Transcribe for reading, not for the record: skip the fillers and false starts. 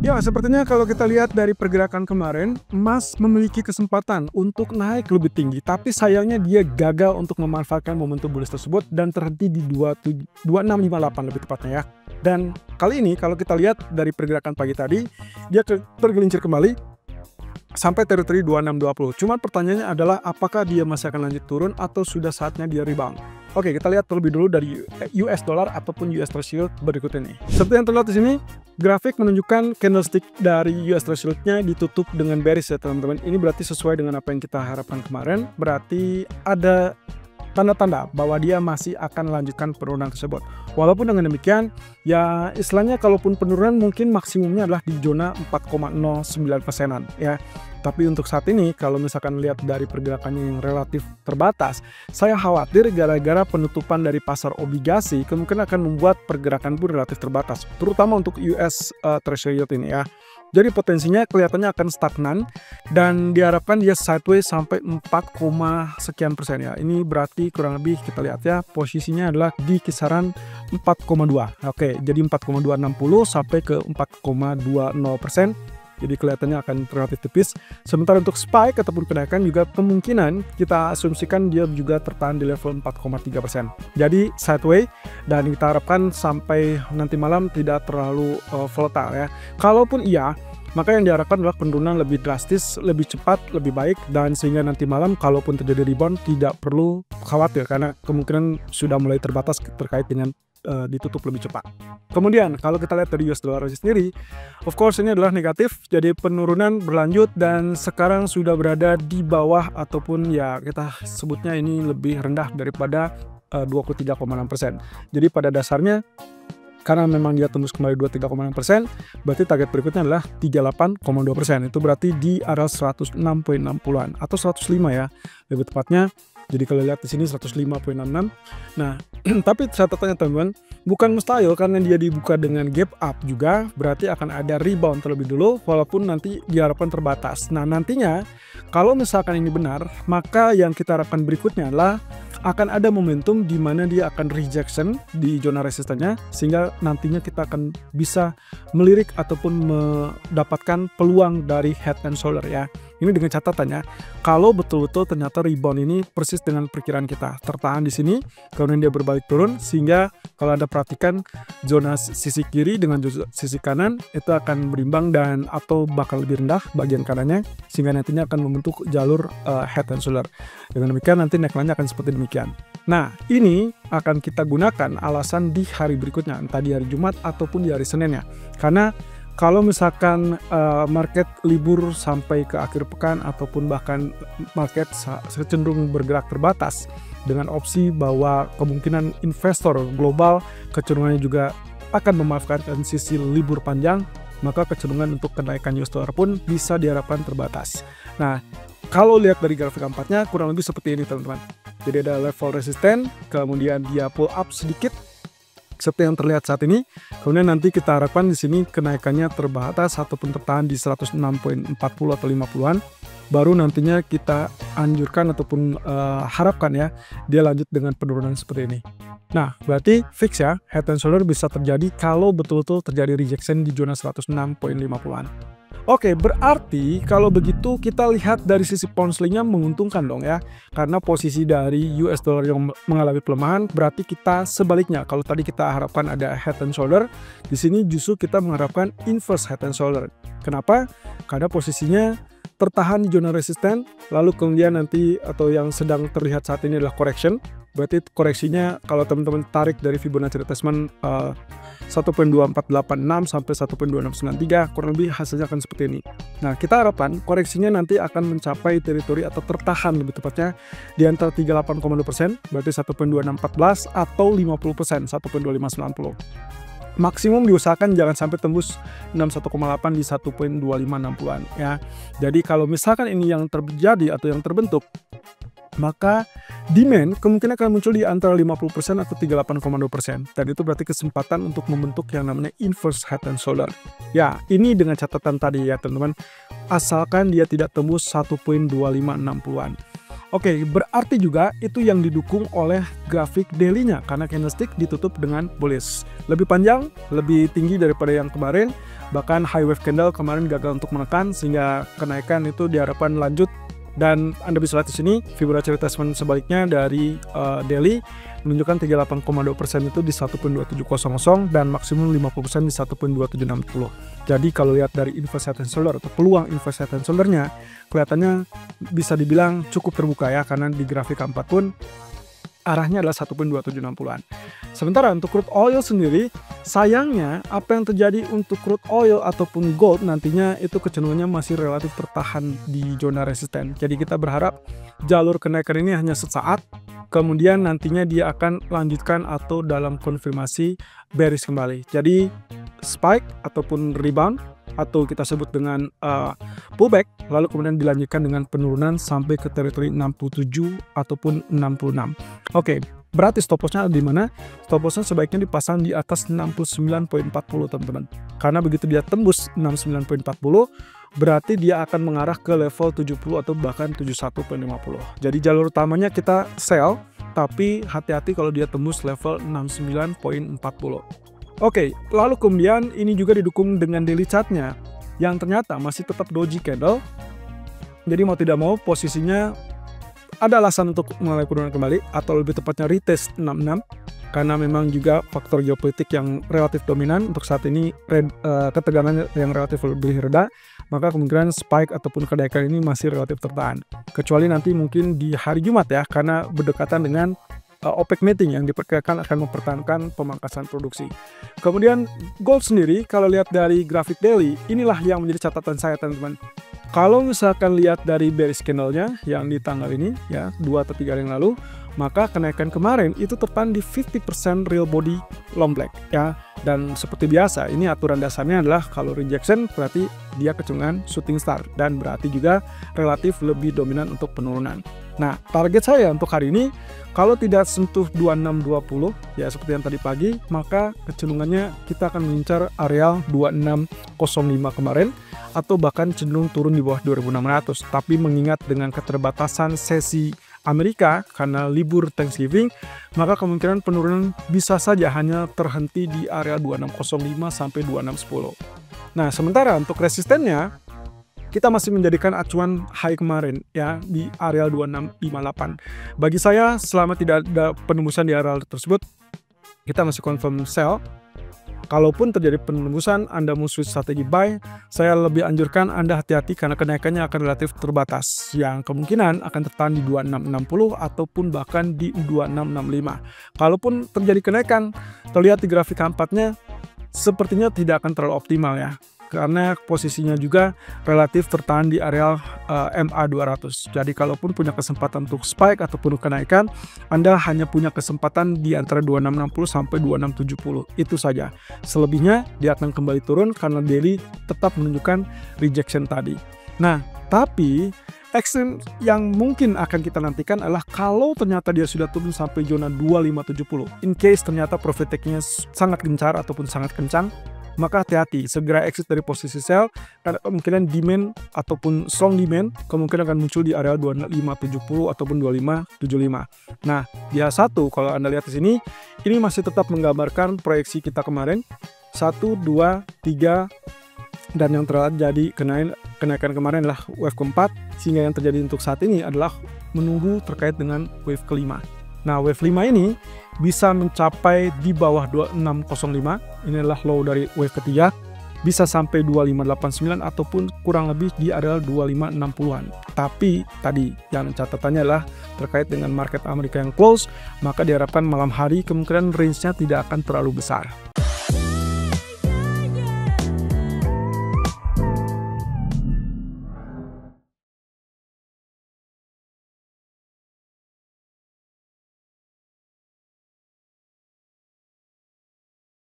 Ya, sepertinya kalau kita lihat dari pergerakan kemarin, emas memiliki kesempatan untuk naik lebih tinggi, tapi sayangnya dia gagal untuk memanfaatkan momentum bullish tersebut dan terhenti di 2658 lebih tepatnya ya. Dan kali ini kalau kita lihat dari pergerakan pagi tadi, dia tergelincir kembali sampai teritori 2620. Cuman pertanyaannya adalah apakah dia masih akan lanjut turun atau sudah saatnya dia rebound. Oke, kita lihat terlebih dulu dari US dollar ataupun US Treasury berikut ini. Seperti yang terlihat di sini, grafik menunjukkan candlestick dari US Treasury-nya ditutup dengan bearish ya teman-teman. Ini berarti sesuai dengan apa yang kita harapkan kemarin. Berarti ada tanda-tanda bahwa dia masih akan melanjutkan penurunan tersebut. Walaupun dengan demikian, ya istilahnya kalaupun penurunan mungkin maksimumnya adalah di zona 4,09%-an ya. Tapi untuk saat ini, kalau misalkan lihat dari pergerakannya yang relatif terbatas, saya khawatir gara-gara penutupan dari pasar obligasi kemungkinan akan membuat pergerakan pun relatif terbatas, terutama untuk US Treasury Yield ini ya. Jadi potensinya kelihatannya akan stagnan dan diharapkan dia sideways sampai 4, sekian persen ya. Ini berarti kurang lebih kita lihat ya posisinya adalah di kisaran 4,2. Oke, jadi 4,260 sampai ke 4,20%. Jadi kelihatannya akan relatif tipis. Sementara untuk spike ataupun kenaikan juga kemungkinan kita asumsikan dia juga tertahan di level 4,3%. Jadi sideways dan kita harapkan sampai nanti malam tidak terlalu volatile ya. Kalaupun iya, maka yang diharapkan adalah penurunan lebih drastis, lebih cepat, lebih baik, dan sehingga nanti malam kalaupun terjadi rebound tidak perlu khawatir karena kemungkinan sudah mulai terbatas terkait dengan ditutup lebih cepat. Kemudian kalau kita lihat dari US dollar sendiri, of course ini adalah negatif, jadi penurunan berlanjut dan sekarang sudah berada di bawah ataupun ya kita sebutnya ini lebih rendah daripada 23,6%. Jadi pada dasarnya karena memang dia tembus kembali 23,6%, berarti target berikutnya adalah 38,2%. Itu berarti di area 106,60-an atau 105 ya, lebih tepatnya. Jadi kalau lihat di sini 105,66. Nah, tapi catatannya teman-teman, bukan mustahil karena dia dibuka dengan gap up juga, berarti akan ada rebound terlebih dulu walaupun nanti diharapkan terbatas. Nah, nantinya kalau misalkan ini benar, maka yang kita harapkan berikutnya adalah akan ada momentum di mana dia akan rejection di zona resistennya sehingga nantinya kita akan bisa melirik ataupun mendapatkan peluang dari head and shoulder ya. Ini dengan catatannya, kalau betul-betul ternyata rebound ini persis dengan perkiraan kita, tertahan di sini, kemudian dia berbalik turun, sehingga kalau Anda perhatikan zona sisi kiri dengan sisi kanan itu akan berimbang dan atau bakal lebih rendah bagian kanannya, sehingga nantinya akan membentuk jalur head and shoulder. Dengan demikian nanti neckline-nya akan seperti demikian. Nah, ini akan kita gunakan alasan di hari berikutnya, entah di hari Jumat ataupun di hari Senin ya, karena kalau misalkan market libur sampai ke akhir pekan ataupun bahkan market cenderung bergerak terbatas dengan opsi bahwa kemungkinan investor global kecenderungannya juga akan memanfaatkan sisi libur panjang, maka kecenderungan untuk kenaikan US dollar pun bisa diharapkan terbatas. Nah, kalau lihat dari grafik keempatnya kurang lebih seperti ini teman-teman. Jadi ada level resisten, kemudian dia pull up sedikit seperti yang terlihat saat ini. Kemudian nanti kita harapkan di sini kenaikannya terbatas ataupun tertahan di 106,40 atau 50-an. Baru nantinya kita anjurkan ataupun harapkan ya dia lanjut dengan penurunan seperti ini. Nah, berarti fix ya, head and shoulder bisa terjadi kalau betul-betul terjadi rejection di zona 106,50-an. Oke, berarti kalau begitu kita lihat dari sisi pound sterlingnya menguntungkan dong ya. Karena posisi dari US dollar yang mengalami pelemahan, berarti kita sebaliknya. Kalau tadi kita harapkan ada head and shoulder, di sini justru kita mengharapkan inverse head and shoulder. Kenapa? Karena posisinya tertahan di zona resisten, lalu kemudian nanti atau yang sedang terlihat saat ini adalah correction. Berarti koreksinya kalau teman-teman tarik dari Fibonacci retracement 1.2486 sampai 1.2693 kurang lebih hasilnya akan seperti ini. Nah, kita harapkan koreksinya nanti akan mencapai teritori atau tertahan lebih tepatnya di antara 38,2%, berarti 1.2614 atau 50%, 1.2590. Maksimum diusahakan jangan sampai tembus 61,8 di 1.2560-an ya. Jadi kalau misalkan ini yang terjadi atau yang terbentuk, maka demand kemungkinan akan muncul di antara 50% atau 38,2%. Dan itu berarti kesempatan untuk membentuk yang namanya inverse head and shoulder. Ya, ini dengan catatan tadi ya teman-teman. Asalkan dia tidak tembus 1.2560-an. Oke, berarti juga itu yang didukung oleh grafik daily-nya karena candlestick ditutup dengan bullish. Lebih panjang, lebih tinggi daripada yang kemarin, bahkan high wave candle kemarin gagal untuk menekan sehingga kenaikan itu diharapkan lanjut. Dan Anda bisa lihat di sini Fibonacci retracement sebaliknya dari daily menunjukkan 38,2% itu di 1.2700 dan maksimum 50% di 1.2760. Jadi kalau lihat dari inverse head and shoulder atau peluang inverse head and shoulder-nya kelihatannya bisa dibilang cukup terbuka ya, karena di grafik K4 pun arahnya adalah 1.2760-an. Sementara untuk crude oil sendiri, sayangnya apa yang terjadi untuk crude oil ataupun gold nantinya itu kecenderungannya masih relatif tertahan di zona resisten. Jadi kita berharap jalur kenaikan ini hanya sesaat, kemudian nantinya dia akan lanjutkan atau dalam konfirmasi bearish kembali. Jadi spike ataupun rebound atau kita sebut dengan pullback, lalu kemudian dilanjutkan dengan penurunan sampai ke teritori 67 ataupun 66. Oke, berarti stop loss-nya ada di mana? Stop loss-nya sebaiknya dipasang di atas 69.40 teman-teman. Karena begitu dia tembus 69.40, berarti dia akan mengarah ke level 70 atau bahkan 71.50. Jadi jalur utamanya kita sell, tapi hati-hati kalau dia tembus level 69.40. Oke, lalu kemudian ini juga didukung dengan daily chart-nya yang ternyata masih tetap doji candle. Jadi mau tidak mau posisinya ada alasan untuk mulai penurunan kembali atau lebih tepatnya retest 66 karena memang juga faktor geopolitik yang relatif dominan untuk saat ini, ketegangan yang relatif lebih reda, maka kemungkinan spike ataupun kenaikan ini masih relatif tertahan. Kecuali nanti mungkin di hari Jumat ya, karena berdekatan dengan OPEC meeting yang diperkirakan akan mempertahankan pemangkasan produksi. Kemudian gold sendiri kalau lihat dari grafik daily, inilah yang menjadi catatan saya teman-teman. Kalau misalkan lihat dari bearish candle-nya yang di tanggal ini ya 2 atau 3 hari yang lalu, maka kenaikan kemarin itu tertahan di 50% real body long black ya. Dan seperti biasa ini aturan dasarnya adalah kalau rejection berarti dia kecenderungan shooting star dan berarti juga relatif lebih dominan untuk penurunan. Nah, target saya untuk hari ini kalau tidak sentuh 2620 ya seperti yang tadi pagi, maka kecenderungannya kita akan mengincar areal 2605 kemarin atau bahkan cenderung turun di bawah 2600. Tapi mengingat dengan keterbatasan sesi Amerika karena libur Thanksgiving, maka kemungkinan penurunan bisa saja hanya terhenti di area 2605 sampai 2610. Nah, sementara untuk resistennya kita masih menjadikan acuan high kemarin ya di area 2658. Bagi saya selama tidak ada penembusan di area tersebut, kita masih confirm sell. Kalaupun terjadi penembusan, Anda mau switch strategi buy, saya lebih anjurkan Anda hati-hati karena kenaikannya akan relatif terbatas, yang kemungkinan akan tertahan di 2660 ataupun bahkan di 2665. Kalaupun terjadi kenaikan, terlihat di grafik K4-nya sepertinya tidak akan terlalu optimal ya, karena posisinya juga relatif tertahan di area MA200. Jadi kalaupun punya kesempatan untuk spike ataupun kenaikan, Anda hanya punya kesempatan di antara 2660 sampai 2670. Itu saja. Selebihnya dia akan kembali turun karena daily tetap menunjukkan rejection tadi. Nah, tapi ekstrem yang mungkin akan kita nantikan adalah kalau ternyata dia sudah turun sampai zona 2570. In case ternyata profit take-nya sangat gencar ataupun sangat kencang, maka hati-hati, segera exit dari posisi sell karena kemungkinan demand ataupun strong demand kemungkinan akan muncul di area 2570 ataupun 2575. Nah, dia satu kalau Anda lihat di sini, ini masih tetap menggambarkan proyeksi kita kemarin 1, 2, 3 dan yang terjadi kenaikan kemarin adalah wave keempat, sehingga yang terjadi untuk saat ini adalah menunggu terkait dengan wave kelima. Nah, wave 5 ini bisa mencapai di bawah 2605, ini adalah low dari wave ketiga, bisa sampai 2589 ataupun kurang lebih di area 2560-an. Tapi tadi yang catatannya adalah terkait dengan market Amerika yang close, maka diharapkan malam hari kemungkinan range-nya tidak akan terlalu besar.